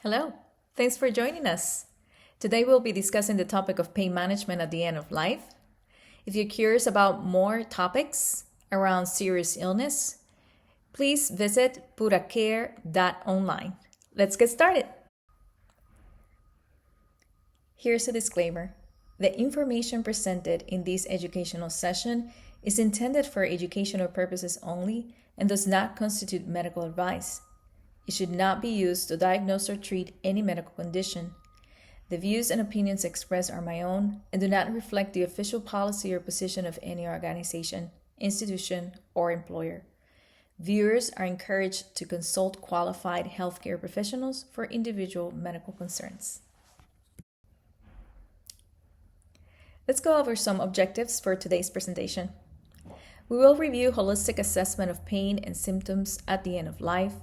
Hello, thanks for joining us. Today we'll be discussing the topic of pain management at the end of life. If you're curious about more topics around serious illness, please visit puracare.online. Let's get started. Here's a disclaimer. The information presented in this educational session is intended for educational purposes only and does not constitute medical advice. It should not be used to diagnose or treat any medical condition. The views and opinions expressed are my own and do not reflect the official policy or position of any organization, institution, or employer. Viewers are encouraged to consult qualified healthcare professionals for individual medical concerns. Let's go over some objectives for today's presentation. We will review holistic assessment of pain and symptoms at the end of life,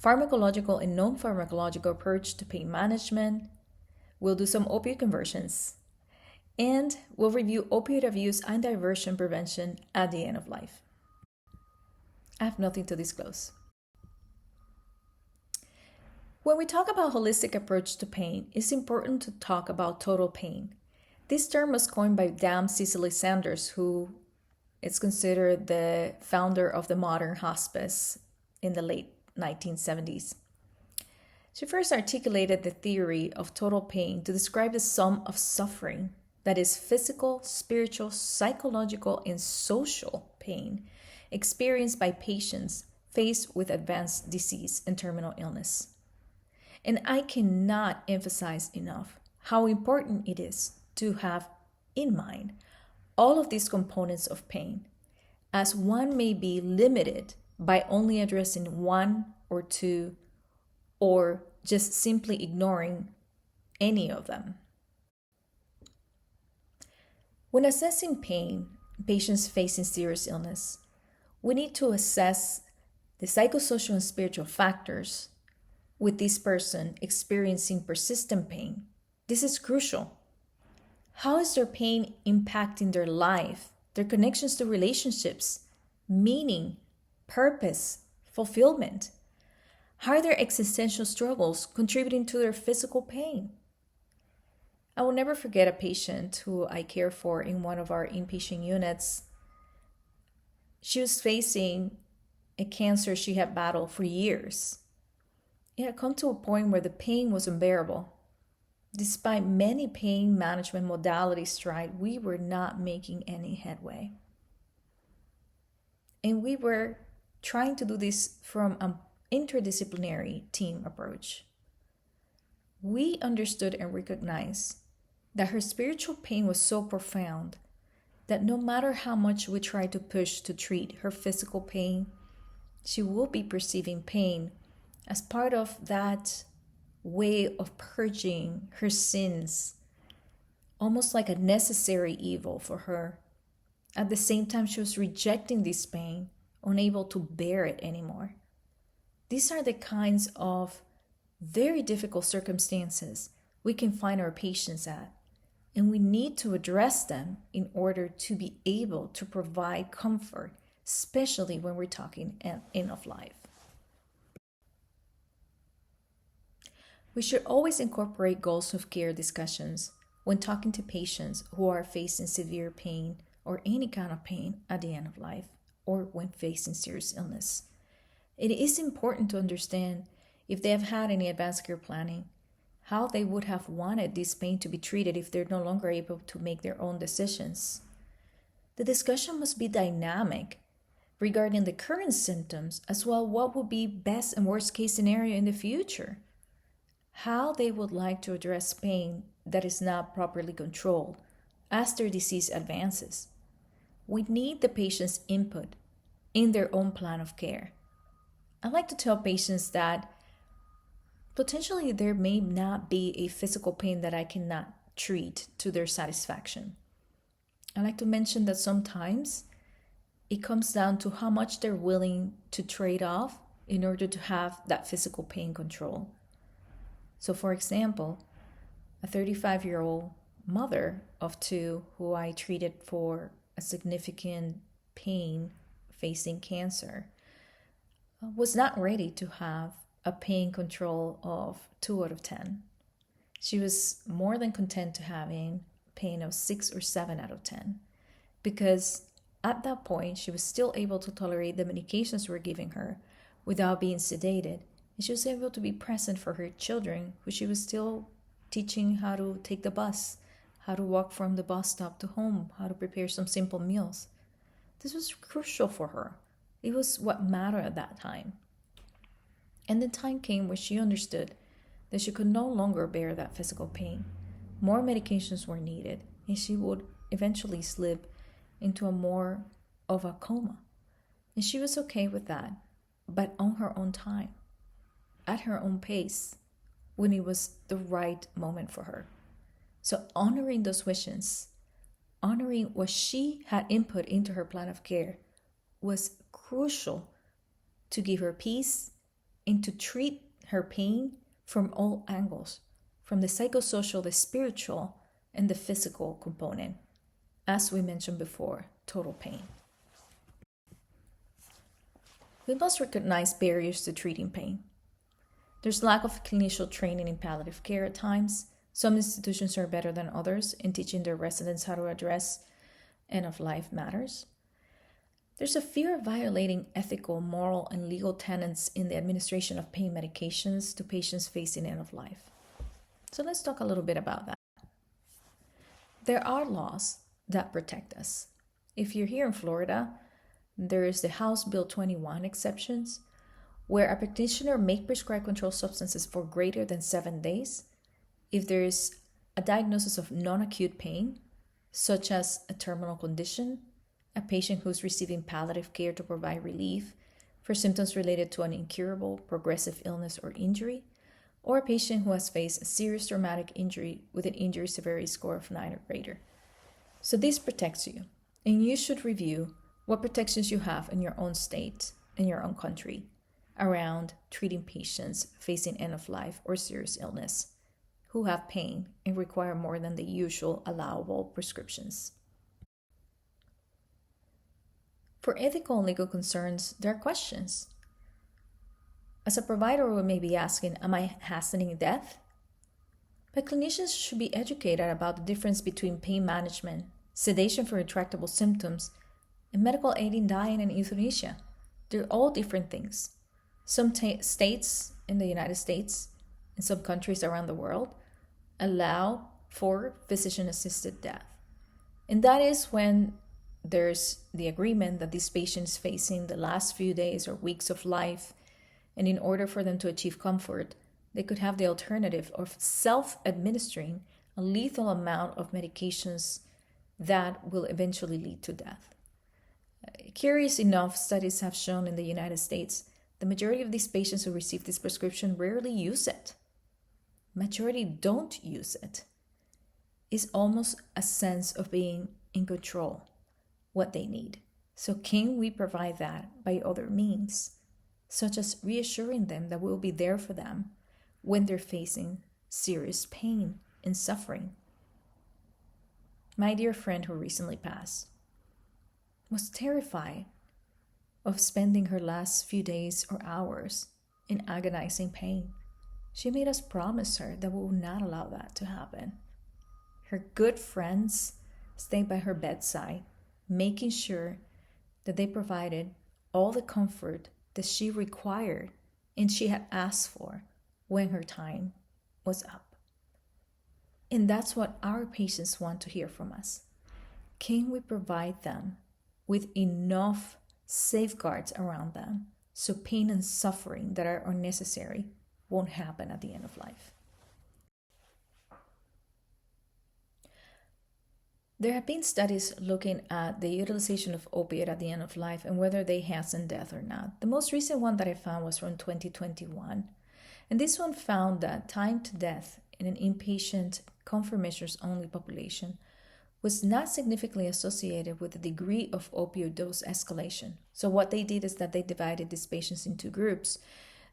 pharmacological and non-pharmacological approach to pain management. We'll do some opioid conversions, and we'll review opioid abuse and diversion prevention at the end of life. I have nothing to disclose. When we talk about holistic approach to pain, it's important to talk about total pain. This term was coined by Dame Cicely Saunders, who is considered the founder of the modern hospice in the late 1970s. She first articulated the theory of total pain to describe the sum of suffering, that is physical, spiritual, psychological, and social pain experienced by patients faced with advanced disease and terminal illness. And I cannot emphasize enough how important it is to have in mind all of these components of pain, as one may be limited by only addressing one or two, or just simply ignoring any of them. When assessing pain, patients facing serious illness, we need to assess the psychosocial and spiritual factors with this person experiencing persistent pain. This is crucial. How is their pain impacting their life, their connections to relationships, meaning, purpose, fulfillment? How are their existential struggles contributing to their physical pain? I will never forget a patient who I care for in one of our inpatient units. She was facing a cancer she had battled for years. It had come to a point where the pain was unbearable. Despite many pain management modalities tried, we were not making any headway. And we were trying to do this from an interdisciplinary team approach. We understood and recognized that her spiritual pain was so profound that no matter how much we tried to push to treat her physical pain, she will be perceiving pain as part of that way of purging her sins, almost like a necessary evil for her. At the same time, she was rejecting this pain, unable to bear it anymore. These are the kinds of very difficult circumstances we can find our patients at, and we need to address them in order to be able to provide comfort, especially when we're talking end of life. We should always incorporate goals of care discussions when talking to patients who are facing severe pain or any kind of pain at the end of life, or when facing serious illness. It is important to understand if they have had any advanced care planning, how they would have wanted this pain to be treated if they're no longer able to make their own decisions. The discussion must be dynamic regarding the current symptoms, as well as what would be best and worst case scenario in the future. How they would like to address pain that is not properly controlled as their disease advances. We need the patient's input in their own plan of care. I like to tell patients that potentially there may not be a physical pain that I cannot treat to their satisfaction. I like to mention that sometimes it comes down to how much they're willing to trade off in order to have that physical pain control. So for example, a 35-year-old mother of two who I treated for a significant pain facing cancer was not ready to have a pain control of 2 out of 10. She was more than content to having pain of 6 or 7 out of 10, because at that point she was still able to tolerate the medications we were giving her without being sedated, and she was able to be present for her children, who she was still teaching how to take the bus, how to walk from the bus stop to home, how to prepare some simple meals. This was crucial for her. It was what mattered at that time. And the time came where she understood that she could no longer bear that physical pain. More medications were needed, and she would eventually slip into a more of a coma. And she was okay with that, but on her own time, at her own pace, when it was the right moment for her. So honoring those wishes, honoring what she had input into her plan of care, was crucial to give her peace and to treat her pain from all angles, from the psychosocial, the spiritual, and the physical component. As we mentioned before, total pain. We must recognize barriers to treating pain. There's lack of clinician training in palliative care at times. Some institutions are better than others in teaching their residents how to address end-of-life matters. There's a fear of violating ethical, moral, and legal tenets in the administration of pain medications to patients facing end-of-life. So let's talk a little bit about that. There are laws that protect us. If you're here in Florida, there is the House Bill 21 exceptions, where a practitioner may prescribe controlled substances for greater than 7 days if there is a diagnosis of non-acute pain, such as a terminal condition, a patient who's receiving palliative care to provide relief for symptoms related to an incurable progressive illness or injury, or a patient who has faced a serious traumatic injury with an injury severity score of 9 or greater. So this protects you, and you should review what protections you have in your own state, in your own country, around treating patients facing end-of-life or serious illness who have pain and require more than the usual allowable prescriptions. For ethical and legal concerns, there are questions. As a provider, we may be asking, am I hastening death? But clinicians should be educated about the difference between pain management, sedation for intractable symptoms, and medical aid in dying and euthanasia. They're all different things. Some states in the United States and some countries around the world allow for physician-assisted death. And that is when there's the agreement that this patient is facing the last few days or weeks of life, and in order for them to achieve comfort, they could have the alternative of self-administering a lethal amount of medications that will eventually lead to death. Curious enough, studies have shown in the United States the majority of these patients who receive this prescription rarely use it. Majority don't use it. It's almost a sense of being in control, what they need. So can we provide that by other means, such as reassuring them that we'll be there for them when they're facing serious pain and suffering? My dear friend who recently passed was terrified of spending her last few days or hours in agonizing pain. She made us promise her that we will not allow that to happen. Her good friends stayed by her bedside, making sure that they provided all the comfort that she required and she had asked for when her time was up. And that's what our patients want to hear from us. Can we provide them with enough safeguards around them so pain and suffering that are unnecessary won't happen at the end of life? There have been studies looking at the utilization of opiate at the end of life and whether they hasten death or not. The most recent one that I found was from 2021. And this one found that time to death in an inpatient comfort measures only population was not significantly associated with the degree of opioid dose escalation. So what they did is that they divided these patients into groups.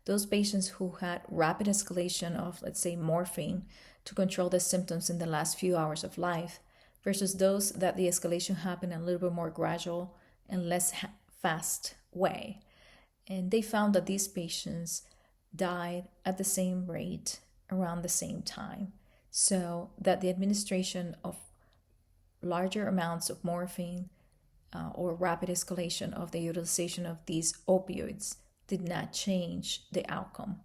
Those patients who had rapid escalation of, let's say, morphine to control the symptoms in the last few hours of life, versus those that the escalation happened in a little bit more gradual and less fast way. And they found that these patients died at the same rate around the same time, so that the administration of larger amounts of morphine or rapid escalation of the utilization of these opioids did not change the outcome.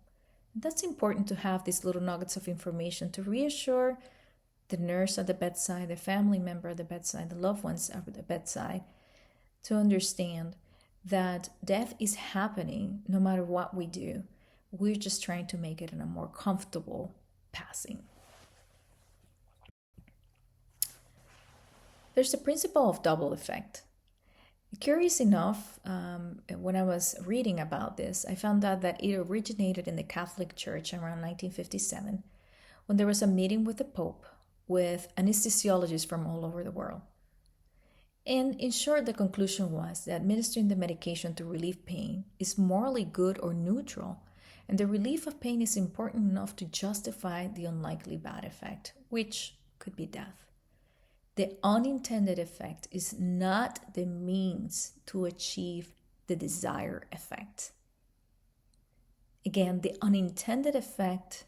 That's important to have these little nuggets of information to reassure the nurse at the bedside, the family member at the bedside, the loved ones at the bedside, to understand that death is happening no matter what we do. We're just trying to make it in a more comfortable passing. There's the principle of double effect. Curious enough, when I was reading about this, I found out that it originated in the Catholic Church around 1957, when there was a meeting with the Pope with anesthesiologists from all over the world. And in short, the conclusion was that administering the medication to relieve pain is morally good or neutral, and the relief of pain is important enough to justify the unlikely bad effect, which could be death. The unintended effect is not the means to achieve the desired effect. Again, the unintended effect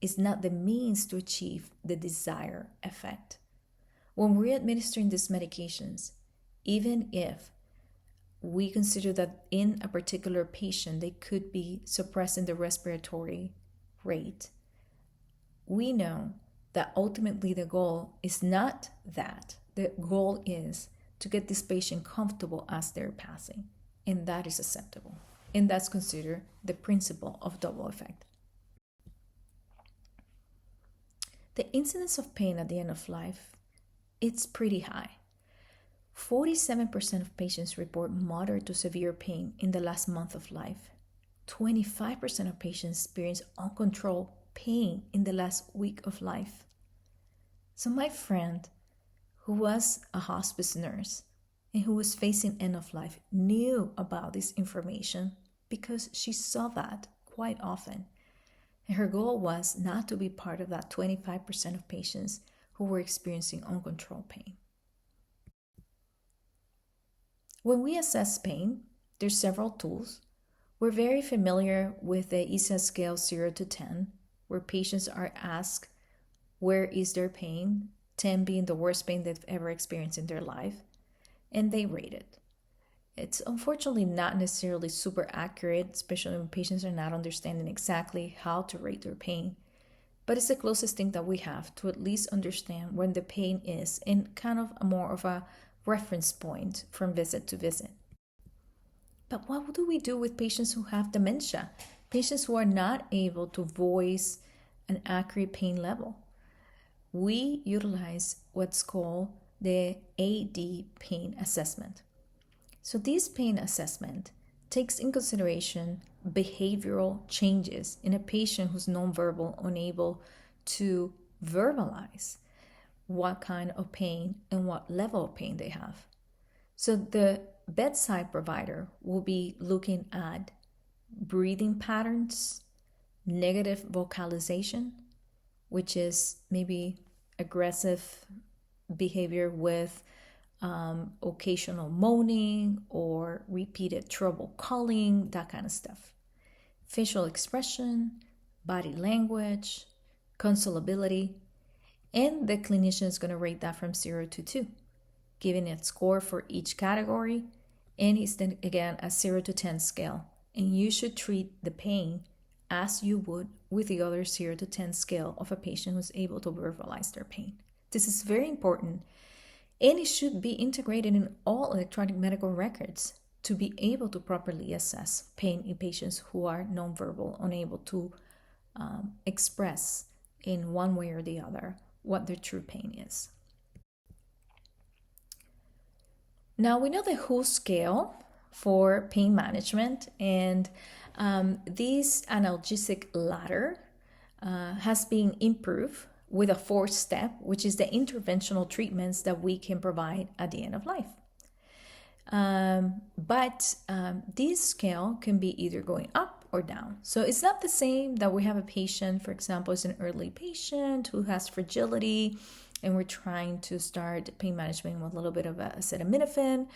is not the means to achieve the desired effect. When we're administering these medications, even if we consider that in a particular patient they could be suppressing the respiratory rate, we know that ultimately the goal is not that. The goal is to get this patient comfortable as they're passing, and that is acceptable. And that's considered the principle of double effect. The incidence of pain at the end of life, it's pretty high. 47% of patients report moderate to severe pain in the last month of life. 25% of patients experience uncontrolled pain in the last week of life. So my friend, who was a hospice nurse and who was facing end of life, knew about this information because she saw that quite often. And her goal was not to be part of that 25% of patients who were experiencing uncontrolled pain. When we assess pain, there's several tools. We're very familiar with the ISA scale 0 to 10, where patients are asked where is their pain, 10 being the worst pain they've ever experienced in their life, and they rate it. It's unfortunately not necessarily super accurate, especially when patients are not understanding exactly how to rate their pain, but it's the closest thing that we have to at least understand when the pain is in kind of more of a reference point from visit to visit. But what do we do with patients who have dementia, patients who are not able to voice an accurate pain level? We utilize what's called the AD pain assessment. So this pain assessment takes in consideration behavioral changes in a patient who's nonverbal, unable to verbalize what kind of pain and what level of pain they have. So the bedside provider will be looking at breathing patterns, negative vocalization, which is maybe aggressive behavior with occasional moaning or repeated trouble calling, that kind of stuff. Facial expression, body language, consolability, and the clinician is going to rate that from 0 to 2, giving it a score for each category, and it's then again a 0 to 10 scale. And you should treat the pain as you would with the other 0 to 10 scale of a patient who's able to verbalize their pain. This is very important, and it should be integrated in all electronic medical records to be able to properly assess pain in patients who are nonverbal, unable to express in one way or the other what their true pain is. Now we know the WHO scale for pain management, and this analgesic ladder has been improved with a 4th step, which is the interventional treatments that we can provide at the end of life. But this scale can be either going up or down. So it's not the same that we have a patient, for example, is an early patient who has fragility, and we're trying to start pain management with a little bit of acetaminophen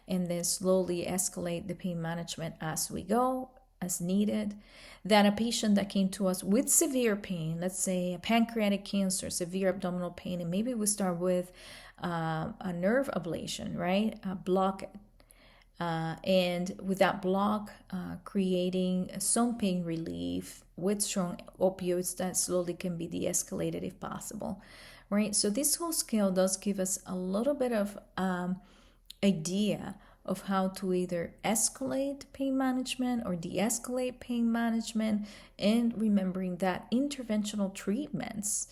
and then slowly escalate the pain management as we go. as needed, than a patient that came to us with severe pain, let's say a pancreatic cancer, severe abdominal pain, and maybe we start with a nerve ablation, right? A block. And with that block, creating some pain relief with strong opioids that slowly can be de-escalated if possible, right? So this whole scale does give us a little bit of idea of how to either escalate pain management or de-escalate pain management, and remembering that interventional treatments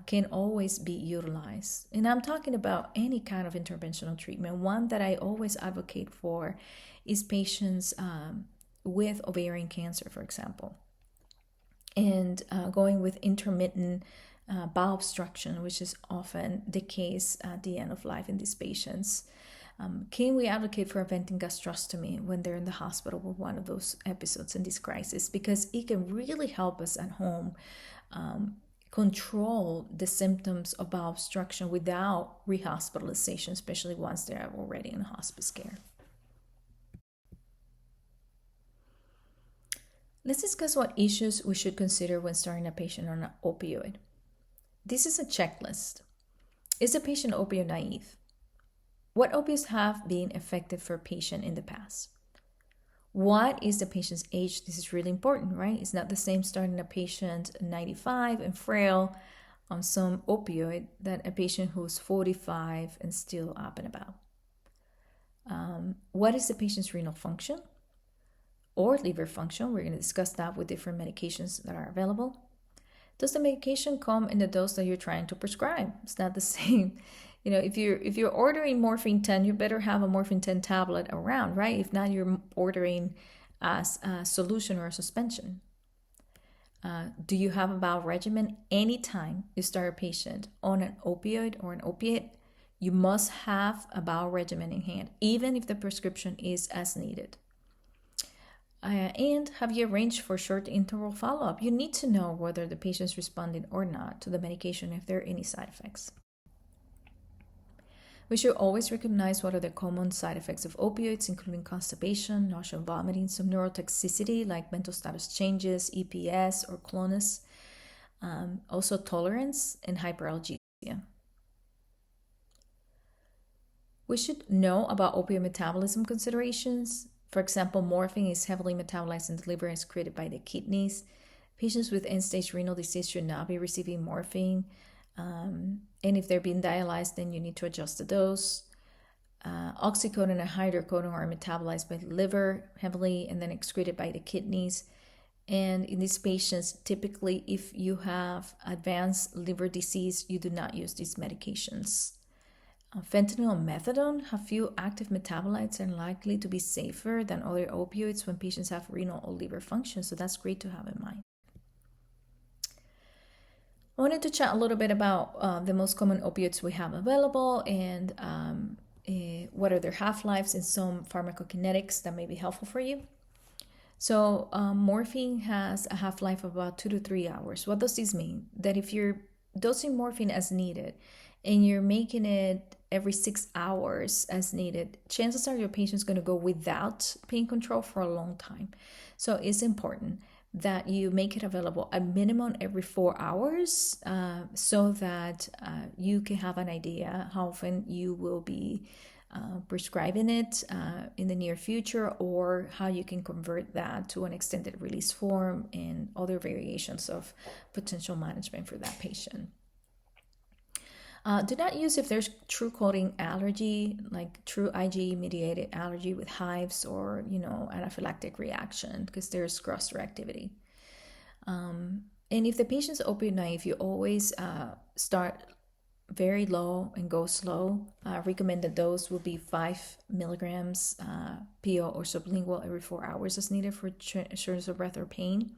can always be utilized. And I'm talking about any kind of interventional treatment. One that I always advocate for is patients with ovarian cancer, for example, and going with intermittent bowel obstruction, which is often the case at the end of life in these patients. Can we advocate for a venting gastrostomy when they're in the hospital with one of those episodes in this crisis? Because it can really help us at home control the symptoms of bowel obstruction without rehospitalization, especially once they're already in hospice care. Let's discuss what issues we should consider when starting a patient on an opioid. This is a checklist. Is the patient opioid naive? What opioids have been effective for a patient in the past? What is the patient's age? This is really important, right? It's not the same starting a patient 95 and frail on some opioid than a patient who's 45 and still up and about. What is the patient's renal function or liver function? We're going to discuss that with different medications that are available. Does the medication come in the dose that you're trying to prescribe? It's not the same. If you're ordering morphine 10, you better have a morphine 10 tablet around, right? If not, you're ordering as a solution or a suspension. Do you have a bowel regimen? Anytime you start a patient on an opioid or an opiate, you must have a bowel regimen in hand, even if the prescription is as needed. And have you arranged for short interval follow-up? You need to know whether the patient is responding or not to the medication, if there are any side effects. We should always recognize what are the common side effects of opioids, including constipation, nausea, vomiting, some neurotoxicity like mental status changes, EPS or clonus, also tolerance and hyperalgesia. We should know about opioid metabolism considerations. For example, morphine is heavily metabolized in the liver and is secreted by the kidneys. Patients with end-stage renal disease should not be receiving morphine. And if they're being dialyzed, then you need to adjust the dose. Oxycodone and hydrocodone are metabolized by the liver heavily and then excreted by the kidneys. And in these patients, typically, if you have advanced liver disease, you do not use these medications. Fentanyl and methadone have few active metabolites and likely to be safer than other opioids when patients have renal or liver function. So that's great to have in mind. I wanted to chat a little bit about the most common opioids we have available and what are their half-lives and some pharmacokinetics that may be helpful for you. So morphine has a half-life of about 2 to 3 hours. What does this mean? That if you're dosing morphine as needed and you're making it every 6 hours as needed, chances are your patient's going to go without pain control for a long time. So it's important that you make it available at minimum every 4 hours so that you can have an idea how often you will be prescribing it in the near future, or how you can convert that to an extended release form and other variations of potential management for that patient. Do not use if there's true coating allergy, like true IgE-mediated allergy with hives or, anaphylactic reaction, because there's cross-reactivity. And if the patient's opioid naive, you always start very low and go slow. Recommended dose will be 5 milligrams PO or sublingual every 4 hours as needed for shortness of breath or pain.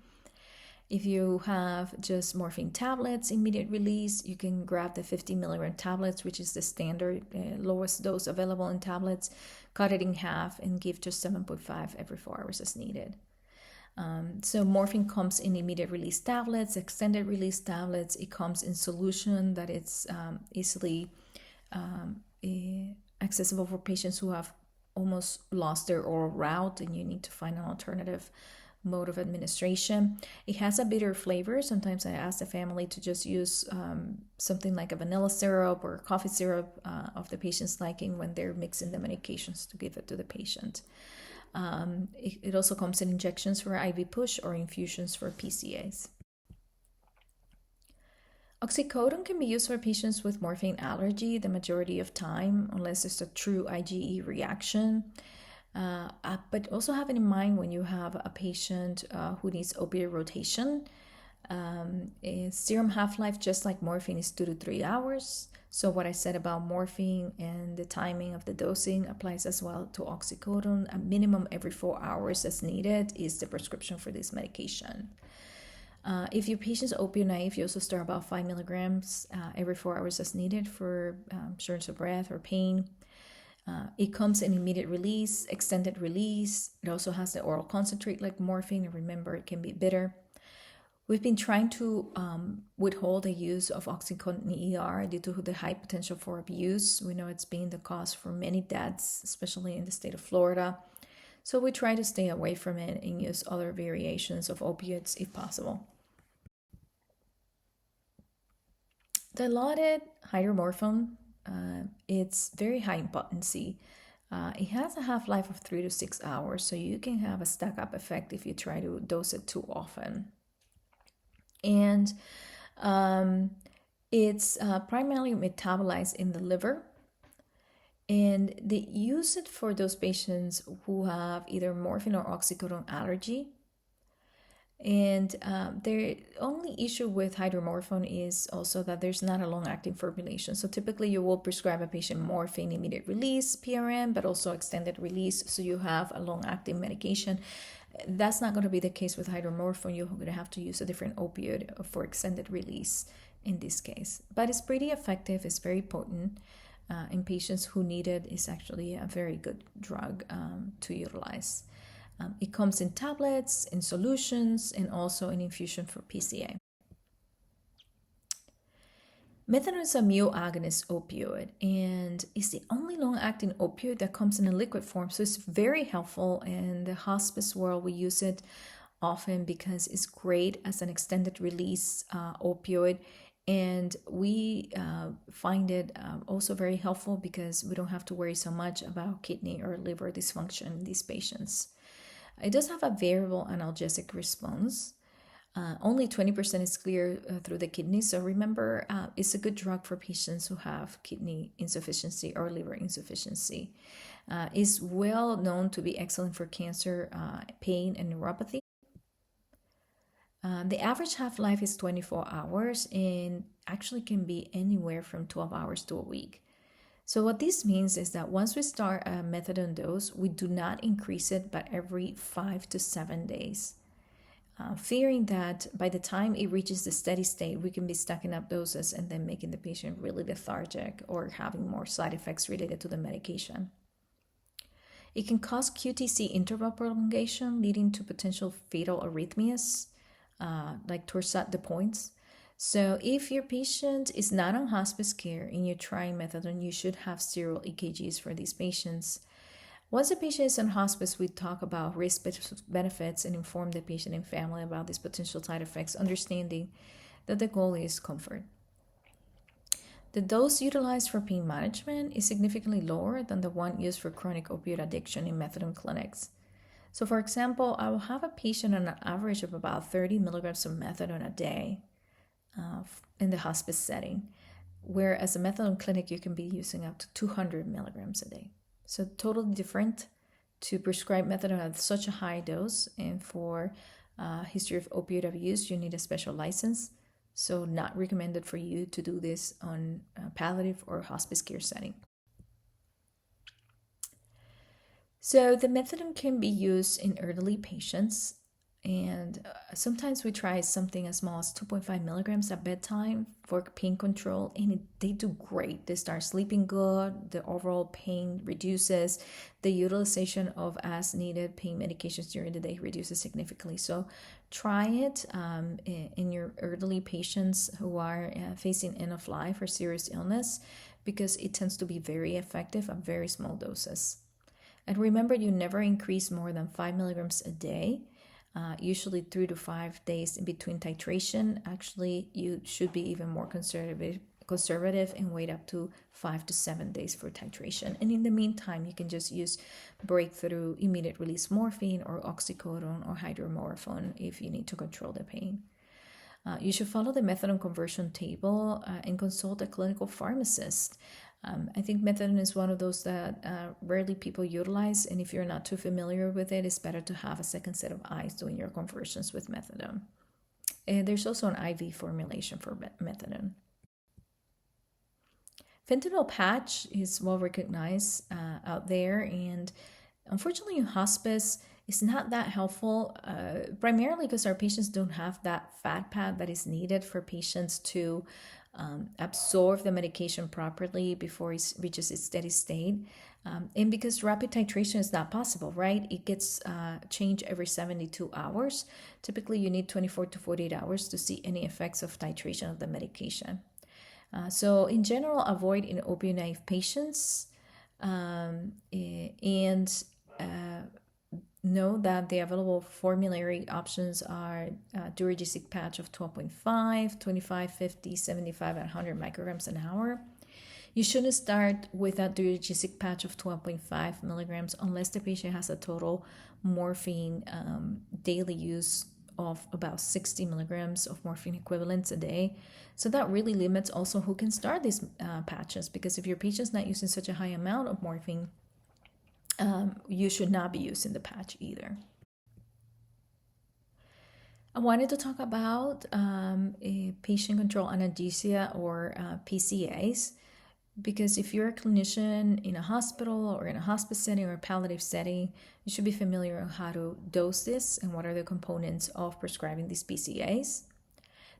If you have just morphine tablets, immediate release, you can grab the 50 milligram tablets, which is the standard lowest dose available in tablets, cut it in half and give just 7.5 every 4 hours as needed. So morphine comes in immediate release tablets, extended release tablets. It comes in solution that it's easily accessible for patients who have almost lost their oral route and you need to find an alternative mode of administration. It has a bitter flavor. Sometimes I ask the family to just use something like a vanilla syrup or coffee syrup of the patient's liking when they're mixing the medications to give it to the patient. It also comes in injections for IV push or infusions for PCAs. Oxycodone can be used for patients with morphine allergy the majority of time, unless it's a true IgE reaction. But also having in mind when you have a patient who needs opioid rotation, serum half-life, just like morphine, is 2 to 3 hours. So what I said about morphine and the timing of the dosing applies as well to oxycodone. A minimum every 4 hours as needed is the prescription for this medication. If your patient's opioid naive, you also start about 5 milligrams every 4 hours as needed for shortness of breath or pain. It comes in immediate release, extended release. It also has the oral concentrate like morphine, and remember, it can be bitter. We've been trying to withhold the use of oxycodone in ER due to the high potential for abuse. We know it's been the cause for many deaths, especially in the state of Florida. So we try to stay away from it and use other variations of opioids if possible. Dilaudid hydromorphone, it's very high in potency. It has a half-life of 3 to 6 hours, so you can have a stack-up effect if you try to dose it too often. And it's primarily metabolized in the liver, and they use it for those patients who have either morphine or oxycodone allergy. And the only issue with hydromorphone is also that there's not a long-acting formulation. So typically you will prescribe a patient morphine immediate release, PRN, but also extended release, so you have a long-acting medication. That's not going to be the case with hydromorphone. You're going to have to use a different opioid for extended release in this case. But it's pretty effective. It's very potent. In patients who need it, it's actually a very good drug to utilize. It comes in tablets, in solutions, and also in infusion for PCA. Methadone is a mu agonist opioid, and it's the only long-acting opioid that comes in a liquid form, so it's very helpful. In the hospice world, we use it often because it's great as an extended release opioid, and we find it also very helpful because we don't have to worry so much about kidney or liver dysfunction in these patients. It does have a variable analgesic response. Only 20% is clear through the kidney. So remember, it's a good drug for patients who have kidney insufficiency or liver insufficiency. It's well known to be excellent for cancer, pain, and neuropathy. The average half-life is 24 hours and actually can be anywhere from 12 hours to a week. So what this means is that once we start a methadone dose, we do not increase it, but every 5 to 7 days. Fearing that by the time it reaches the steady state, we can be stacking up doses and then making the patient really lethargic or having more side effects related to the medication. It can cause QTc interval prolongation, leading to potential fatal arrhythmias, like torsade de pointes. So if your patient is not on hospice care and you're trying methadone, you should have serial EKGs for these patients. Once the patient is on hospice, we talk about risk benefits and inform the patient and family about these potential side effects, understanding that the goal is comfort. The dose utilized for pain management is significantly lower than the one used for chronic opioid addiction in methadone clinics. So for example, I will have a patient on an average of about 30 milligrams of methadone a day in the hospice setting, whereas a methadone clinic, you can be using up to 200 milligrams a day. So totally different to prescribe methadone at such a high dose, and for history of opioid abuse, you need a special license. So not recommended for you to do this on a palliative or hospice care setting. So the methadone can be used in elderly patients, and sometimes we try something as small as 2.5 milligrams at bedtime for pain control, and they do great. They start sleeping good, the overall pain reduces, the utilization of as needed pain medications during the day reduces significantly. So try it in your elderly patients who are facing end of life or serious illness, because it tends to be very effective at very small doses. And remember, you never increase more than 5 milligrams a day. Usually 3 to 5 days in between titration. Actually, you should be even more conservative and wait up to 5 to 7 days for titration. And in the meantime, you can just use breakthrough immediate release morphine or oxycodone or hydromorphone if you need to control the pain. You should follow the methadone conversion table and consult a clinical pharmacist. I think methadone is one of those that rarely people utilize, and if you're not too familiar with it, it's better to have a second set of eyes doing your conversions with methadone. And there's also an IV formulation for methadone. Fentanyl patch is well recognized out there, and unfortunately in hospice, it's not that helpful, primarily because our patients don't have that fat pad that is needed for patients to absorb the medication properly before it reaches its steady state. And because rapid titration is not possible, right? It gets changed every 72 hours. Typically, you need 24 to 48 hours to see any effects of titration of the medication. So in general, avoid in opioid-naive patients and know that the available formulary options are Duragesic patch of 12.5, 25, 50, 75, and 100 micrograms an hour. You shouldn't start with a Duragesic patch of 12.5 milligrams unless the patient has a total morphine daily use of about 60 milligrams of morphine equivalents a day. So that really limits also who can start these patches, because if your patient's not using such a high amount of morphine, you should not be using the patch either. I wanted to talk about patient control analgesia or PCAs, because if you're a clinician in a hospital or in a hospice setting or a palliative setting, you should be familiar on how to dose this and what are the components of prescribing these PCAs.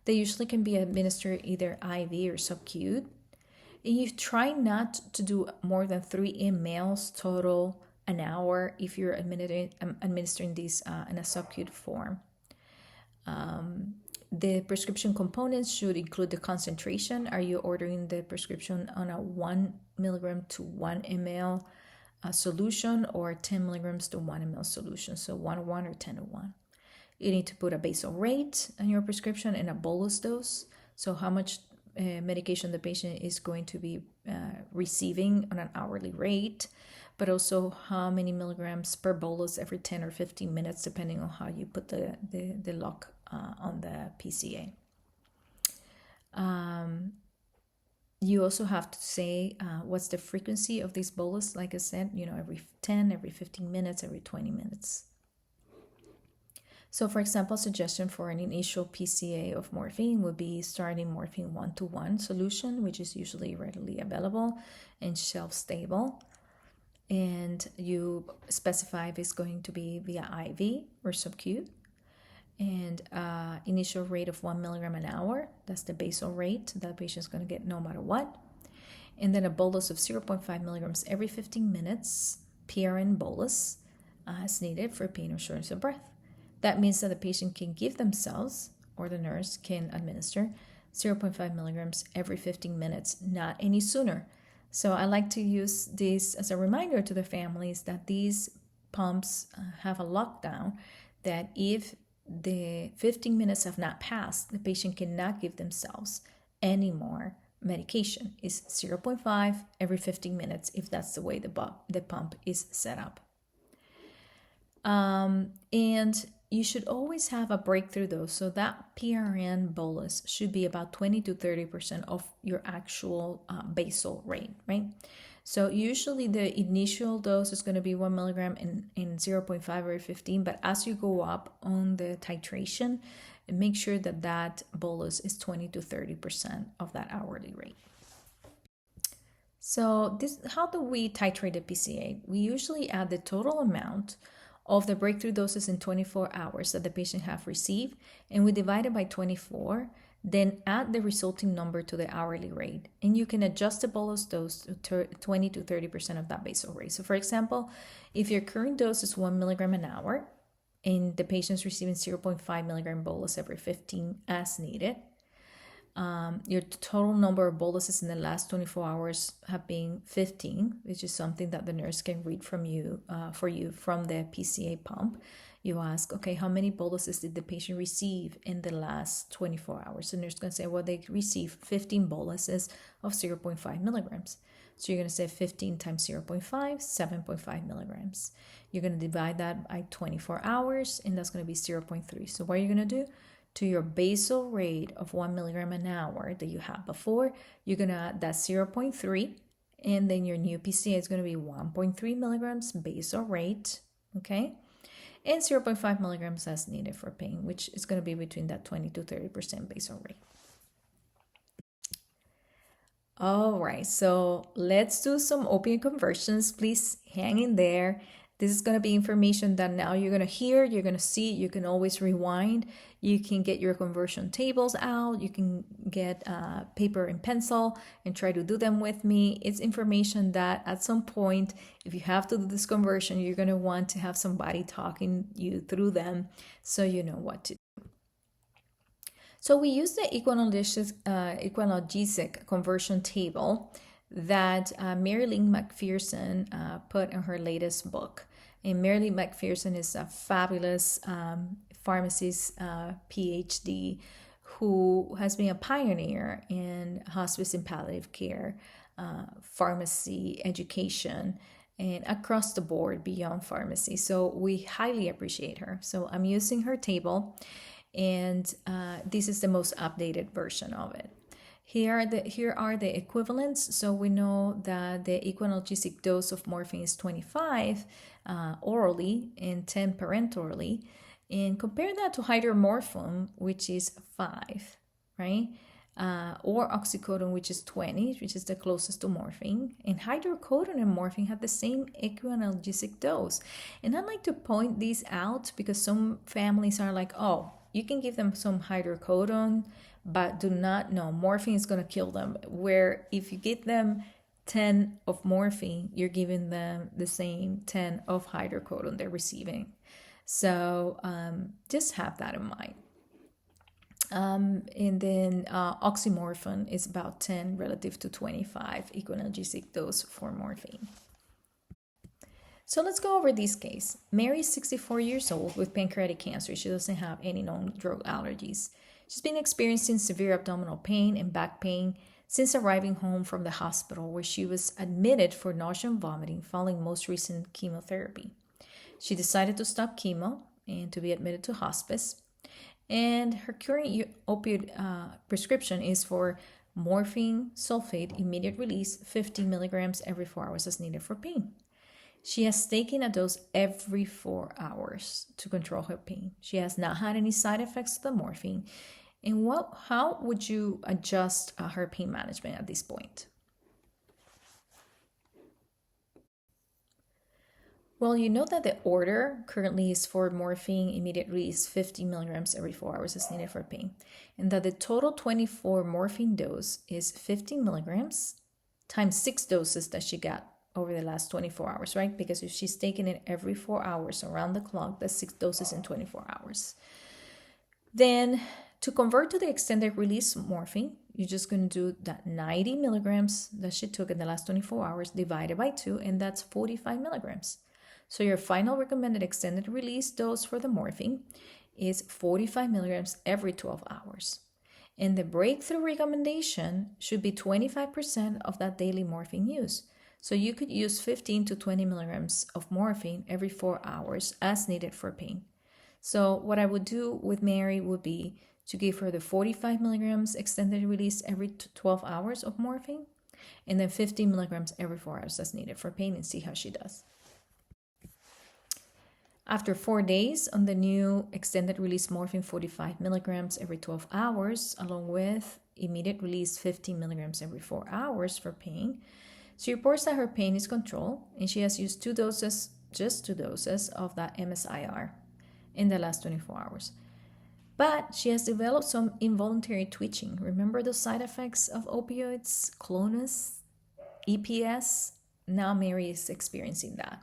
They usually can be administered either IV or subcutaneous. And you try not to do more than 3 mLs total an hour if you're administering these in a subcutaneous form. The prescription components should include the concentration. Are you ordering the prescription on a 1 milligram to 1 ml solution, or 10 milligrams to 1 ml solution? So 1:1 or 10:1. You need to put a basal rate on your prescription and a bolus dose. So how much medication the patient is going to be receiving on an hourly rate, but also how many milligrams per bolus every 10 or 15 minutes, depending on how you put the lock on the PCA. You also have to say what's the frequency of these bolus, like I said, every 10, every 15 minutes, every 20 minutes. So for example, suggestion for an initial PCA of morphine would be starting morphine 1:1 solution, which is usually readily available and shelf stable. And you specify if it's going to be via IV or subcutaneous. And initial rate of 1 milligram an hour, that's the basal rate that patient's going to get no matter what. And then a bolus of 0.5 milligrams every 15 minutes, PRN bolus, as needed for pain or shortness of breath. That means that the patient can give themselves, or the nurse can administer, 0.5 milligrams every 15 minutes, not any sooner. So I like to use this as a reminder to the families that these pumps have a lockdown, that if the 15 minutes have not passed, the patient cannot give themselves any more medication. It's 0.5 every 15 minutes if that's the way the pump is set up. And you should always have a breakthrough dose. So that PRN bolus should be about 20 to 30% of your actual basal rate, right? So usually the initial dose is going to be 1 milligram in 0.5 or 15, but as you go up on the titration, make sure that bolus is 20 to 30% of that hourly rate. So how do we titrate the PCA? We usually add the total amount of the breakthrough doses in 24 hours that the patient have received, and we divide it by 24, then add the resulting number to the hourly rate. And you can adjust the bolus dose to 20 to 30% of that basal rate. So for example, if your current dose is 1 milligram an hour, and the patient is receiving 0.5 milligram bolus every 15 as needed, your total number of boluses in the last 24 hours have been 15, which is something that the nurse can read from you for you from the PCA pump. you ask, okay, how many boluses did the patient receive in the last 24 hours? And they're going to say, well, they received 15 boluses of 0.5 milligrams. So you're going to say 15 times 0.5, 7.5 milligrams. You're going to divide that by 24 hours, and that's going to be 0.3. So what are you going to do? To your basal rate of 1 milligram an hour that you had before, you're going to add that 0.3, and then your new PCA is going to be 1.3 milligrams basal rate, okay? And 0.5 milligrams as needed for pain, which is going to be between that 20 to 30% basal rate. All right, so let's do some opioid conversions. Please hang in there. This is going to be information that now you're going to hear, you're going to see, you can always rewind. You can get your conversion tables out. You can get paper and pencil and try to do them with me. It's information that at some point, if you have to do this conversion, you're going to want to have somebody talking you through them so you know what to do. So we use the equinalgesic conversion table that Mary-Lynn McPherson put in her latest book. And Mary-Lynn McPherson is a fabulous pharmacist, PhD, who has been a pioneer in hospice and palliative care, pharmacy, education, and across the board beyond pharmacy. So we highly appreciate her. So I'm using her table, and this is the most updated version of it. Here are the equivalents. So we know that the equinalgesic dose of morphine is 25 orally and 10 parenterally. And compare that to hydromorphone, which is 5, right? Or oxycodone, which is 20, which is the closest to morphine. And hydrocodone and morphine have the same equinalgesic dose. And I'd like to point these out because some families are like, oh, you can give them some hydrocodone, but do not know morphine is going to kill them. Where if you give them 10 of morphine, you're giving them the same 10 of hydrocodone they're receiving. So just have that in mind. And then oxymorphone is about 10 relative to 25 equinalgesic dose for morphine. So let's go over this case. Mary is 64 years old with pancreatic cancer. She doesn't have any known drug allergies. She's been experiencing severe abdominal pain and back pain since arriving home from the hospital, where she was admitted for nausea and vomiting following most recent chemotherapy. She decided to stop chemo and to be admitted to hospice. And her current opioid prescription is for morphine sulfate immediate release, 50 milligrams every 4 hours as needed for pain. She has taken a dose every 4 hours to control her pain. She has not had any side effects of the morphine. And how would you adjust her pain management at this point? Well, you know that the order currently is for morphine immediate release 50 milligrams every 4 hours as needed for pain, and that the total 24 morphine dose is 15 milligrams times 6 doses that she got over the last 24 hours, right? Because if she's taking it every 4 hours around the clock, that's 6 doses in 24 hours. Then to convert to the extended release morphine, you're just going to do that 90 milligrams that she took in the last 24 hours divided by 2, and that's 45 milligrams. So your final recommended extended release dose for the morphine is 45 milligrams every 12 hours. And the breakthrough recommendation should be 25% of that daily morphine use. So you could use 15 to 20 milligrams of morphine every 4 hours as needed for pain. So what I would do with Mary would be to give her the 45 milligrams extended release every 12 hours of morphine, and then 15 milligrams every 4 hours as needed for pain, and see how she does. After 4 days on the new extended release morphine 45 milligrams every 12 hours, along with immediate release 15 milligrams every 4 hours for pain, she reports that her pain is controlled, and she has used just 2 doses of that MSIR in the last 24 hours. But she has developed some involuntary twitching. Remember those side effects of opioids, clonus, EPS? Now Mary is experiencing that.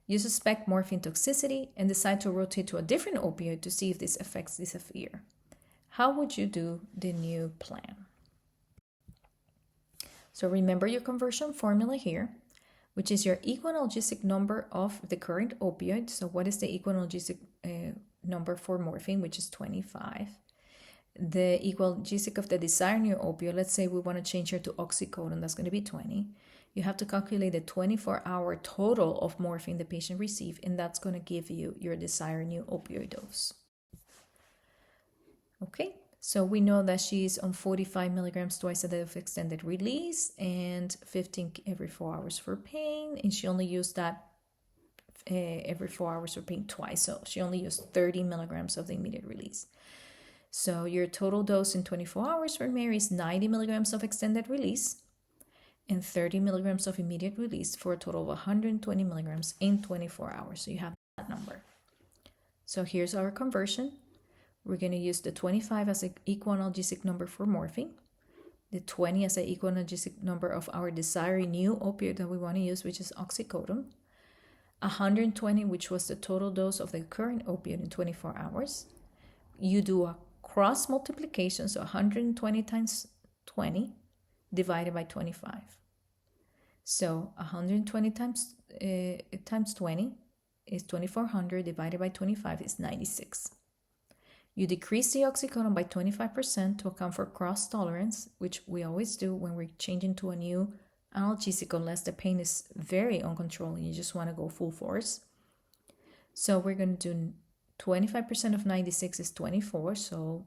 You suspect morphine toxicity and decide to rotate to a different opioid to see if these effects disappear. How would you do the new plan? So remember your conversion formula here, which is your equinalgesic number of the current opioid. So what is the equinalgesic number for morphine, which is 25. The equalgesic of the desired new opioid, let's say we want to change her to oxycodone, that's going to be 20. You have to calculate the 24-hour total of morphine the patient received, and that's going to give you your desired new opioid dose. Okay, so we know that she's on 45 milligrams twice a day of extended release and 15 every 4 hours for pain, and she only used that every 4 hours for pain twice, so she only used 30 milligrams of the immediate release. So your total dose in 24 hours for Mary is 90 milligrams of extended release and 30 milligrams of immediate release for a total of 120 milligrams in 24 hours. So you have that number. So here's our conversion. We're going to use the 25 as an equal analgesic number for morphine, the 20 as an equal analgesic number of our desired new opioid that we want to use, which is oxycodone, 120, which was the total dose of the current opioid in 24 hours. You do a cross multiplication, so 120 times 20 divided by 25. So 120 times 20 is 2400 divided by 25 is 96. You decrease the oxycodone by 25% to account for cross tolerance, which we always do when we're changing to a new analgesic, unless the pain is very uncontrolled and you just want to go full force. So we're going to do 25% of 96 is 24. So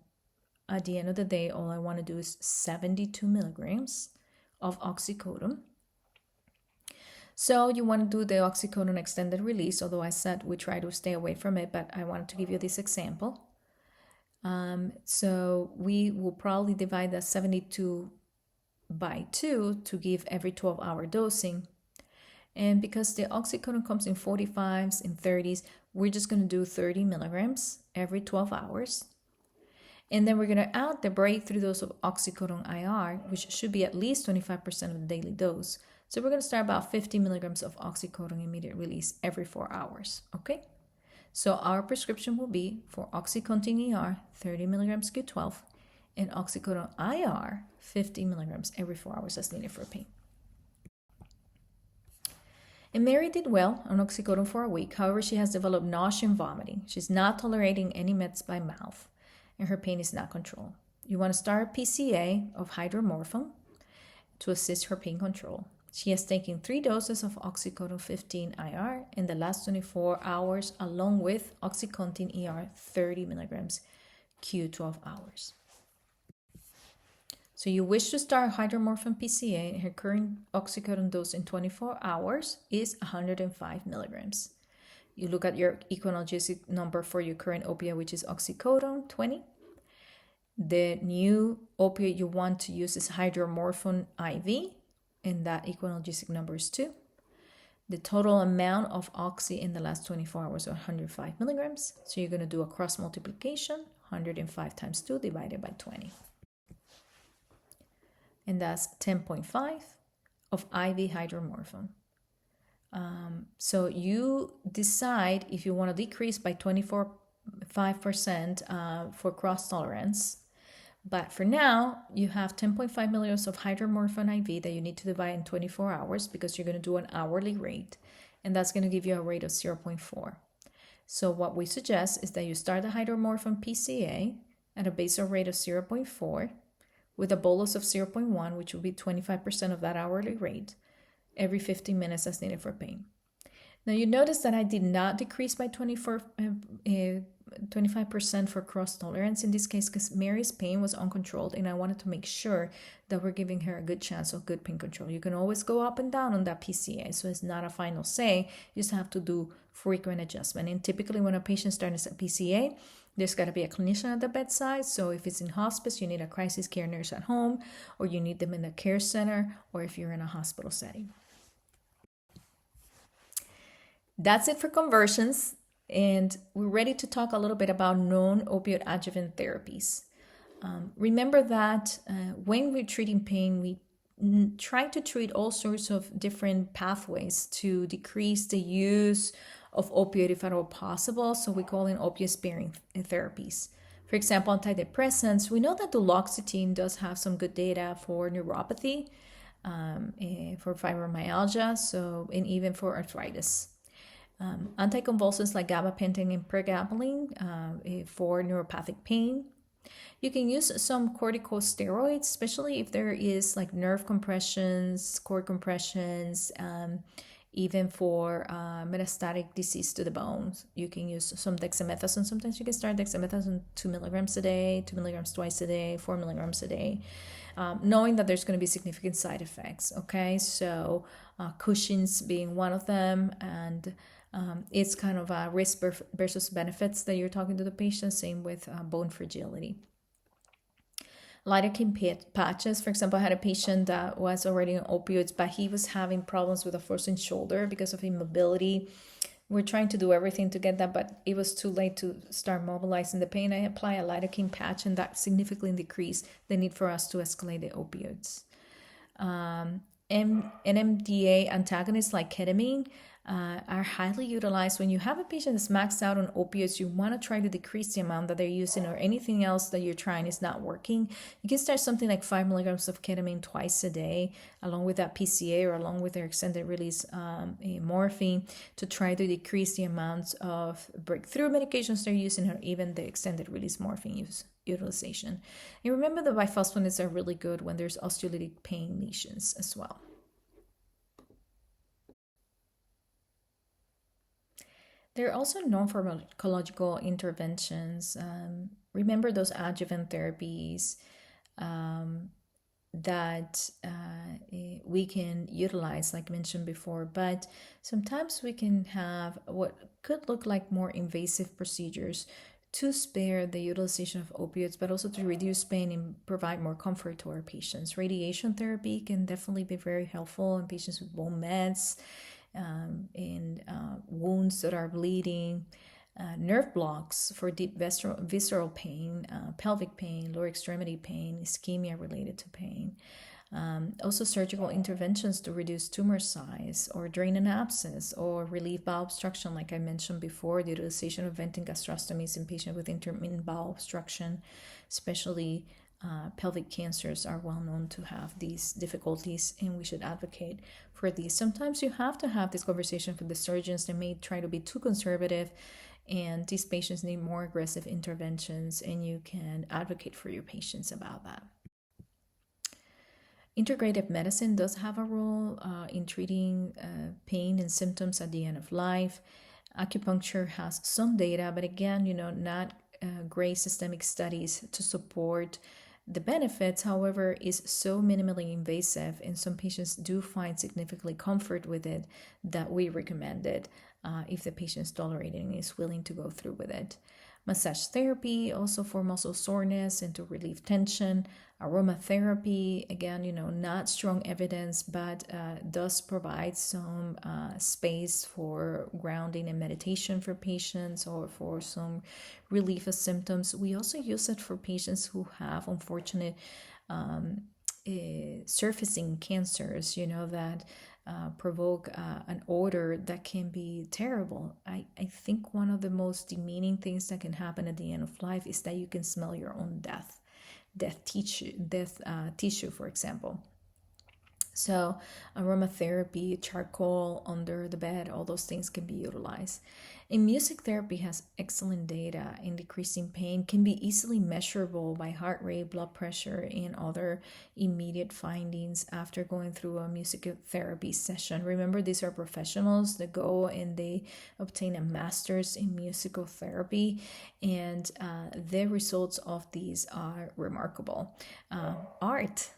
at the end of the day, all I want to do is 72 milligrams of oxycodone. So you want to do the oxycodone extended release, although I said we try to stay away from it, but I wanted to give you this example. So we will probably divide that 72 by 2 to give every 12-hour dosing. And because the oxycodone comes in 45s and 30s, we're just going to do 30 milligrams every 12 hours. And then we're going to add the breakthrough dose of oxycodone IR, which should be at least 25% of the daily dose. So we're going to start about 50 milligrams of oxycodone immediate release every 4 hours, okay? So our prescription will be for OxyContin ER, 30 milligrams Q12, and oxycodone IR, 50 milligrams every 4 hours as needed for pain. And Mary did well on oxycodone for a week. However, she has developed nausea and vomiting. She's not tolerating any meds by mouth, and her pain is not controlled. You want to start PCA of hydromorphone to assist her pain control. She has taken 3 doses of oxycodone 15 IR in the last 24 hours, along with OxyContin ER 30 milligrams Q12 hours. So you wish to start hydromorphone PCA, and her current oxycodone dose in 24 hours is 105 milligrams. You look at your equal analgesic number for your current opioid, which is oxycodone, 20. The new opioid you want to use is hydromorphone IV, and that equal analgesic number is 2. The total amount of oxy in the last 24 hours is 105 milligrams. So you're going to do a cross multiplication, 105 times 2 divided by 20. And that's 10.5 of IV hydromorphone. So you decide if you want to decrease by 5% for cross tolerance. But for now, you have 10.5 milligrams of hydromorphone IV that you need to divide in 24 hours because you're going to do an hourly rate. And that's going to give you a rate of 0.4. So what we suggest is that you start the hydromorphone PCA at a basal rate of 0.4 with a bolus of 0.1, which will be 25% of that hourly rate, every 15 minutes as needed for pain. Now you notice that I did not decrease by 25% for cross tolerance in this case because Mary's pain was uncontrolled, and I wanted to make sure that we're giving her a good chance of good pain control. You can always go up and down on that PCA, so it's not a final say. You just have to do frequent adjustment. And typically when a patient starts a PCA, there's got to be a clinician at the bedside. So if it's in hospice, you need a crisis care nurse at home, or you need them in the care center, or if you're in a hospital setting. That's it for conversions, and we're ready to talk a little bit about non-opioid adjuvant therapies. Remember that when we're treating pain, we try to treat all sorts of different pathways to decrease the use of opioid if at all possible. So we call in opioid-sparing therapies. For example, antidepressants, we know that duloxetine does have some good data for neuropathy, for fibromyalgia, and even for arthritis. Anticonvulsants like gabapentin and pregabalin for neuropathic pain. You can use some corticosteroids, especially if there is like nerve compressions, cord compressions, even for metastatic disease to the bones. You can use some dexamethasone. Sometimes you can start dexamethasone 2 milligrams a day, 2 milligrams twice a day, 4 milligrams a day, knowing that there's going to be significant side effects. Okay, so Cushing's being one of them, and it's kind of a risk versus benefits that you're talking to the patient. Same with bone fragility. Lidocaine patches, for example, I had a patient that was already on opioids, but he was having problems with a frozen shoulder because of immobility. We're trying to do everything to get that, but it was too late to start mobilizing the pain. I apply a lidocaine patch, and that significantly decreased the need for us to escalate the opioids. NMDA antagonists like ketamine are highly utilized when you have a patient that's maxed out on opioids. You want to try to decrease the amount that they're using, or anything else that you're trying is not working. You can start something like 5 milligrams of ketamine twice a day, along with that PCA or along with their extended release morphine, to try to decrease the amounts of breakthrough medications they're using, or even the extended release morphine utilization. And remember, the biphosphonate are really good when there's osteolytic pain lesions as well. There are also non-pharmacological interventions. Remember those adjuvant therapies that we can utilize, like mentioned before, but sometimes we can have what could look like more invasive procedures to spare the utilization of opioids, but also to reduce pain and provide more comfort to our patients. Radiation therapy can definitely be very helpful in patients with bone mets, in wounds that are bleeding, nerve blocks for deep visceral pain, pelvic pain, lower extremity pain, ischemia related to pain. Also surgical interventions to reduce tumor size or drain an abscess or relieve bowel obstruction, like I mentioned before, the utilization of venting gastrostomies in patients with intermittent bowel obstruction, especially pelvic cancers are well known to have these difficulties, and we should advocate for these. Sometimes you have to have this conversation with the surgeons. They may try to be too conservative, and these patients need more aggressive interventions, and you can advocate for your patients about that. Integrative medicine does have a role in treating pain and symptoms at the end of life. Acupuncture has some data, but again, not great systemic studies to support the benefits. However, is so minimally invasive, and some patients do find significantly comfort with it, that we recommend it if the patient's tolerating and is willing to go through with it. Massage therapy, also for muscle soreness and to relieve tension. Aromatherapy, again, not strong evidence, but does provide some space for grounding and meditation for patients, or for some relief of symptoms. We also use it for patients who have unfortunate surfacing cancers, that provoke an odor that can be terrible. I think one of the most demeaning things that can happen at the end of life is that you can smell your own death tissue, for example. So aromatherapy, charcoal under the bed, all those things can be utilized. And music therapy has excellent data in decreasing pain, can be easily measurable by heart rate, blood pressure, and other immediate findings after going through a music therapy session. Remember, these are professionals that go and they obtain a master's in musical therapy, and the results of these are remarkable. Art,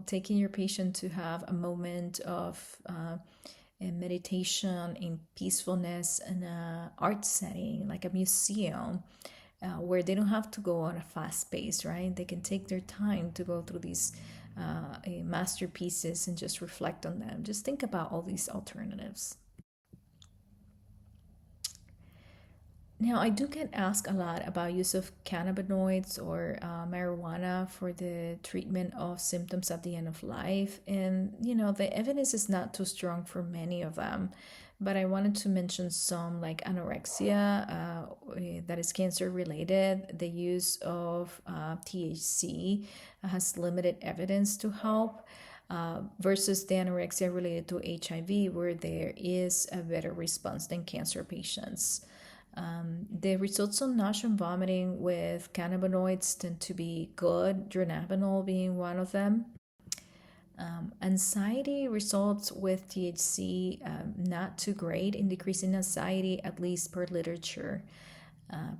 taking your patient to have a moment of meditation in peacefulness in an art setting, like a museum, where they don't have to go on a fast pace, right? They can take their time to go through these masterpieces and just reflect on them. Just think about all these alternatives. Now, I do get asked a lot about use of cannabinoids or marijuana for the treatment of symptoms at the end of life. And, the evidence is not too strong for many of them. But I wanted to mention some, like anorexia, that is cancer related. The use of THC has limited evidence to help. versus the anorexia related to HIV, where there is a better response than cancer patients. The results on nausea and vomiting with cannabinoids tend to be good, dronabinol being one of them. Anxiety results with THC not too great in decreasing anxiety, at least per literature.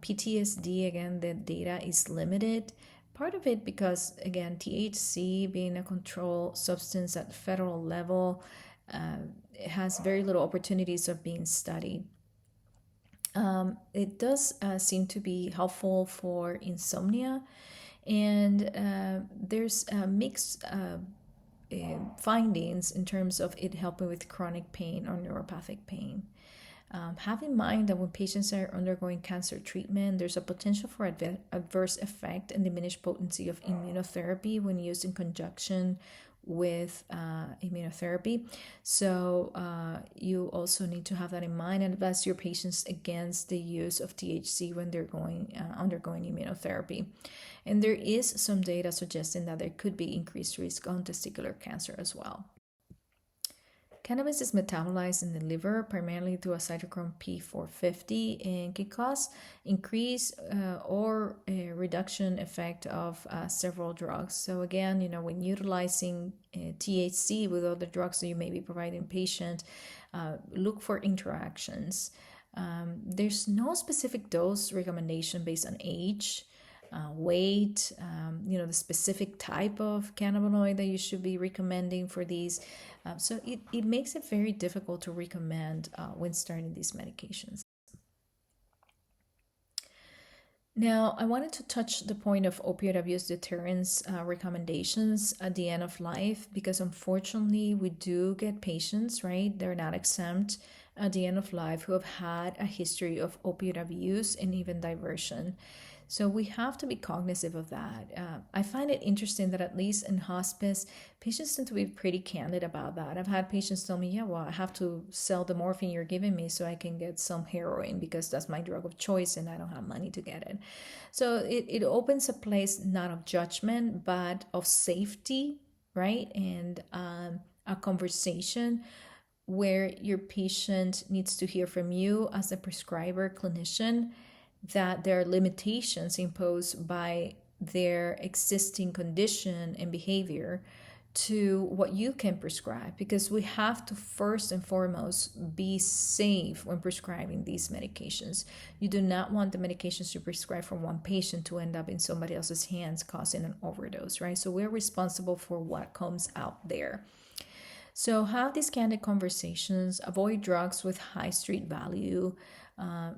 PTSD, again, the data is limited. Part of it because, again, THC being a control substance at the federal level has very little opportunities of being studied. It does seem to be helpful for insomnia, and there's mixed findings in terms of it helping with chronic pain or neuropathic pain. Have in mind that when patients are undergoing cancer treatment, there's a potential for adverse effect and diminished potency of immunotherapy when used in conjunction with immunotherapy. So you also need to have that in mind and advise your patients against the use of THC when they're undergoing immunotherapy. And there is some data suggesting that there could be increased risk on testicular cancer as well. Cannabis is metabolized in the liver primarily through a cytochrome P450 and can cause increase or a reduction effect of several drugs. So again, when utilizing THC with other drugs that you may be providing patient, look for interactions. There's no specific dose recommendation based on age, weight, the specific type of cannabinoid that you should be recommending for these. So it makes it very difficult to recommend when starting these medications. Now, I wanted to touch the point of opioid abuse deterrence recommendations at the end of life, because unfortunately we do get patients, right? They're not exempt at the end of life who have had a history of opioid abuse and even diversion. So we have to be cognizant of that. I find it interesting that at least in hospice, patients tend to be pretty candid about that. I've had patients tell me, yeah, well, I have to sell the morphine you're giving me so I can get some heroin because that's my drug of choice and I don't have money to get it. So it opens a place not of judgment, but of safety, right? And a conversation where your patient needs to hear from you as a prescriber clinician that there are limitations imposed by their existing condition and behavior to what you can prescribe, because we have to first and foremost be safe when prescribing these medications. You do not want the medications you prescribe from one patient to end up in somebody else's hands causing an overdose, right? So we're responsible for what comes out there. So have these candid conversations, avoid drugs with high street value,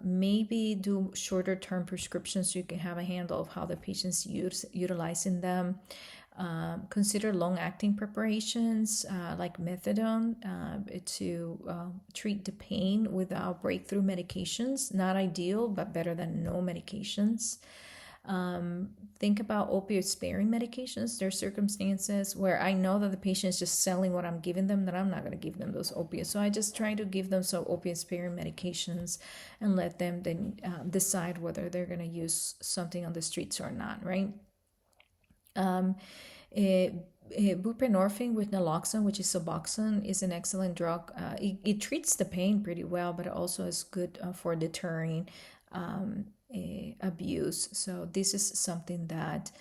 maybe do shorter term prescriptions so you can have a handle of how the patient's utilizing them. Consider long-acting preparations like methadone to treat the pain without breakthrough medications. Not ideal, but better than no medications. Think about opioid sparing medications. There are circumstances where I know that the patient is just selling what I'm giving them, that I'm not going to give them those opiates. So I just try to give them some opioid sparing medications and let them then decide whether they're going to use something on the streets or not, right? Buprenorphine with naloxone, which is Suboxone, is an excellent drug. It treats the pain pretty well, but it also is good for deterring abuse. So this is something that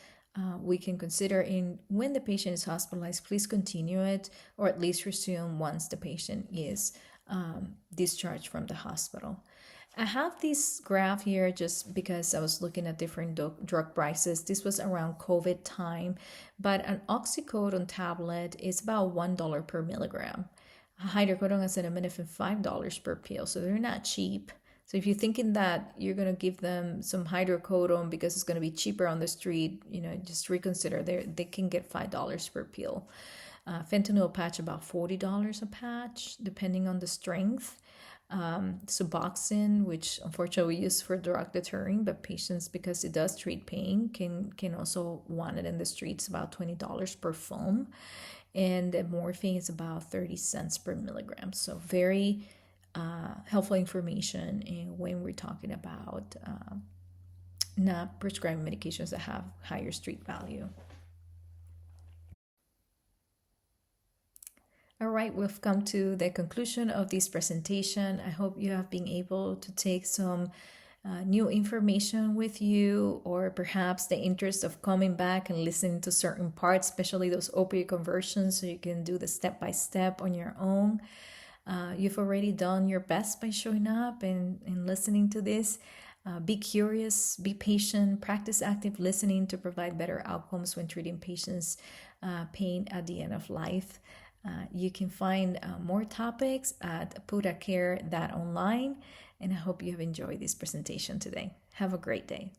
we can consider. In when the patient is hospitalized, please continue it or at least resume once the patient is discharged from the hospital. I have this graph here just because I was looking at different drug prices. This was around COVID time, but an oxycodone tablet is about $1 per milligram. Hydrocodone acetaminophen $5 per pill, so they're not cheap. So if you're thinking that you're going to give them some hydrocodone because it's going to be cheaper on the street, just reconsider. They can get $5 per pill. Fentanyl patch about $40 a patch, depending on the strength. Suboxone, which unfortunately we use for drug deterring, but patients, because it does treat pain, can also want it in the streets, about $20 per foam. And the morphine is about 30 cents per milligram. So very helpful information when we're talking about not prescribing medications that have higher street value. All right, we've come to the conclusion of this presentation. I hope you have been able to take some new information with you, or perhaps the interest of coming back and listening to certain parts, especially those opioid conversions, so you can do the step by step on your own. You've already done your best by showing up and listening to this. Be curious, be patient, practice active listening to provide better outcomes when treating patients' pain at the end of life. You can find more topics at putacare.online, and I hope you have enjoyed this presentation today. Have a great day.